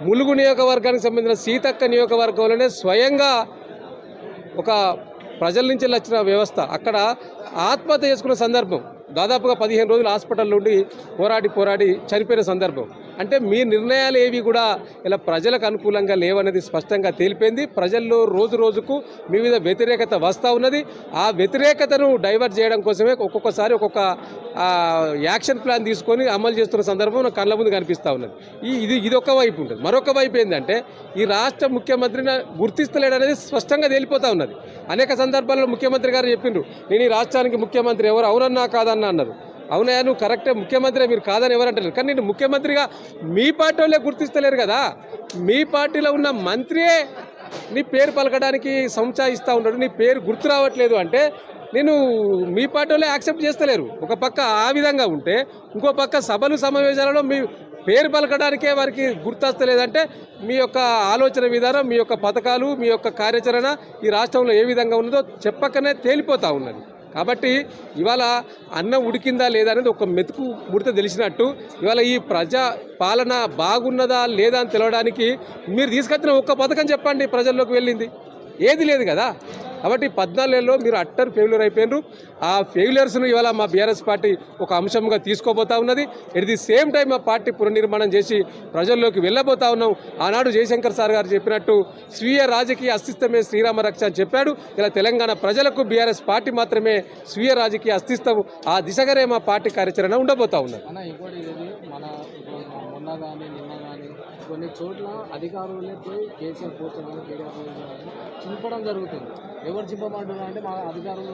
ములుగు నియోజకవర్గానికి సంబంధించిన సీతక్క నియోజకవర్గంలోనే స్వయంగా ఒక ప్రజల నుంచి వచ్చిన వ్యవస్థ అక్కడ ఆత్మహత్య చేసుకున్న సందర్భం, దాదాపుగా 15 రోజులు హాస్పిటల్ నుండి పోరాడి చనిపోయిన సందర్భం. అంటే మీ నిర్ణయాలు ఏవి కూడా ఇలా ప్రజలకు అనుకూలంగా లేవనేది స్పష్టంగా తేలిపోయింది. ప్రజల్లో రోజు రోజుకు మీ మీద వ్యతిరేకత వస్తూ ఉన్నది. ఆ వ్యతిరేకతను డైవర్ట్ చేయడం కోసమే ఒక్కొక్కసారి ఒక్కొక్క యాక్షన్ ప్లాన్ తీసుకొని అమలు చేస్తున్న సందర్భం నాకు కళ్ళ ముందు కనిపిస్తూ ఉన్నది. ఇది ఒక వైపు ఉంటుంది. మరొక వైపు ఏంటంటే ఈ రాష్ట్ర ముఖ్యమంత్రిని గుర్తిస్తలేడు అనేది స్పష్టంగా తేలిపోతూ ఉన్నది. అనేక సందర్భాల్లో ముఖ్యమంత్రి గారు చెప్పిండ్రు, నేను ఈ రాష్ట్రానికి ముఖ్యమంత్రి ఎవరు అవునన్నా కాదన్నా అన్నారు. అవునా, నువ్వు కరెక్టే, ముఖ్యమంత్రి మీరు కాదని ఎవరంటారు. కానీ నేను ముఖ్యమంత్రిగా మీ పార్టీ వాళ్ళే గుర్తిస్తలేరు కదా. మీ పార్టీలో ఉన్న మంత్రియే నీ పేరు పలకడానికి సంచాయిస్తూ ఉన్నాడు, నీ పేరు గుర్తు రావట్లేదు అంటే నేను మీ పార్టీ వాళ్ళే యాక్సెప్ట్ చేస్తలేరు. ఒక పక్క ఆ విధంగా ఉంటే ఇంకో పక్క సభలు సమావేశాలలో మీ పేరు పలకడానికే వారికి గుర్తొస్తలేదంటే మీ యొక్క ఆలోచన విధానం, మీ యొక్క పథకాలు, మీ యొక్క కార్యాచరణ ఈ రాష్ట్రంలో ఏ విధంగా ఉన్నదో చెప్పకనే తేలిపోతూ ఉన్నది. కాబట్టి ఇవాళ అన్నం ఉడికిందా లేదా అనేది ఒక మెతుకు ముడితే తెలిసినట్టు ఇవాళ ఈ ప్రజా పాలన బాగున్నదా లేదా అని తెలవడానికి మీరు తీసుకొచ్చిన ఒక్క పథకం చెప్పండి ప్రజల్లోకి వెళ్ళింది, ఏది లేదు కదా. కాబట్టి 14 ఏళ్ళలో మీరు అట్టర్ ఫెయిల్యూర్ అయిపోయినారు. ఆ ఫెయిల్యూర్స్ను ఇవాళ మా బీఆర్ఎస్ పార్టీ ఒక అంశంగా తీసుకోబోతా ఉన్నది. ఎట్ ది సేమ్ టైం మా పార్టీ పునర్నిర్మాణం చేసి ప్రజల్లోకి వెళ్ళబోతా ఉన్నాం. ఆనాడు జయశంకర్ సార్ గారు చెప్పినట్టు స్వీయ రాజకీయ అస్తిత్వమే శ్రీరామ రక్ష అని చెప్పాడు. ఇలా తెలంగాణ ప్రజలకు బీఆర్ఎస్ పార్టీ మాత్రమే స్వీయ రాజకీయ అస్తిత్వం. ఆ దిశగానే మా పార్టీ కార్యాచరణ ఉండబోతా ఉన్నది. కొన్ని చోట్ల అధికారులతో కేసీఆర్ కూర్చోడానికి చింపడం జరుగుతుంది. ఎవరు చింపమంటున్నారు అంటే మా అధికారులు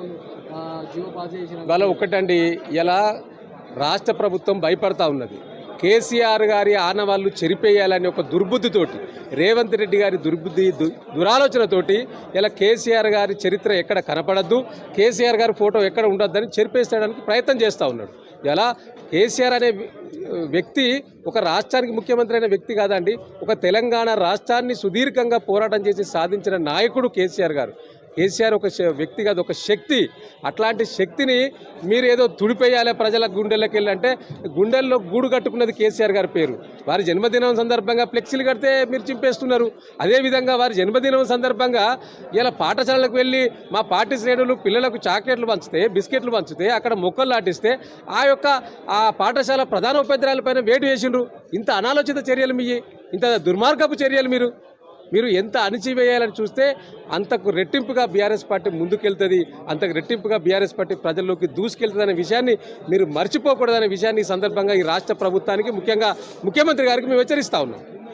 జీవో పాస్ చేసిన వాళ్ళ ఒక్కటండి, ఇలా రాష్ట్ర ప్రభుత్వం భయపడతా ఉన్నది. కేసీఆర్ గారి ఆనవాళ్ళు చెరిపేయాలని ఒక దుర్బుద్ధితోటి, రేవంత్ రెడ్డి గారి దురాలోచనతోటి ఇలా కేసీఆర్ గారి చరిత్ర ఎక్కడ కనపడద్దు, కేసీఆర్ గారి ఫోటో ఎక్కడ ఉండొద్దని చెరిపేసేయడానికి ప్రయత్నం చేస్తూ ఉన్నాడు. ఇలా కేసీఆర్ అనే వ్యక్తి ఒక రాష్ట్రానికి ముఖ్యమంత్రి అయిన వ్యక్తి కాదండి, ఒక తెలంగాణ రాష్ట్రాన్ని సుదీర్ఘంగా పోరాటం చేసి సాధించిన నాయకుడు కేసీఆర్ గారు. కేసీఆర్ ఒక వ్యక్తి కాదు, ఒక శక్తి. అట్లాంటి శక్తిని మీరు ఏదో తుడిపేయాలి ప్రజల గుండెల్లోకి వెళ్ళంటే గుండెల్లో గూడు కట్టుకున్నది కేసీఆర్ గారి పేరు. వారి జన్మదినం సందర్భంగా ఫ్లెక్సీలు కడితే మీరు చింపేస్తున్నారు. అదేవిధంగా వారి జన్మదినం సందర్భంగా ఇలా పాఠశాలలకు వెళ్ళి మా పార్టీ శ్రేణులు పిల్లలకు చాక్లెట్లు పంచితే, బిస్కెట్లు పంచితే, అక్కడ మొక్కలు నాటిస్తే ఆ పాఠశాల ప్రధానోపాధ్యాయులపైన వేటు వేసిండ్రు. ఇంత అనాలోచిత చర్యలు మీ, ఇంత దుర్మార్గపు చర్యలు మీరు ఎంత అణిచివేయాలని చూస్తే అంతకు రెట్టింపుగా బీఆర్ఎస్ పార్టీ ముందుకెళ్తుంది, అంతకు రెట్టింపుగా బీఆర్ఎస్ పార్టీ ప్రజల్లోకి దూసుకెళ్తుంది అనే విషయాన్ని మీరు మర్చిపోకూడదనే విషయాన్ని ఈ సందర్భంగా ఈ రాష్ట్ర ప్రభుత్వానికి, ముఖ్యంగా ముఖ్యమంత్రి గారికి మేము హెచ్చరిస్తా ఉన్నాం.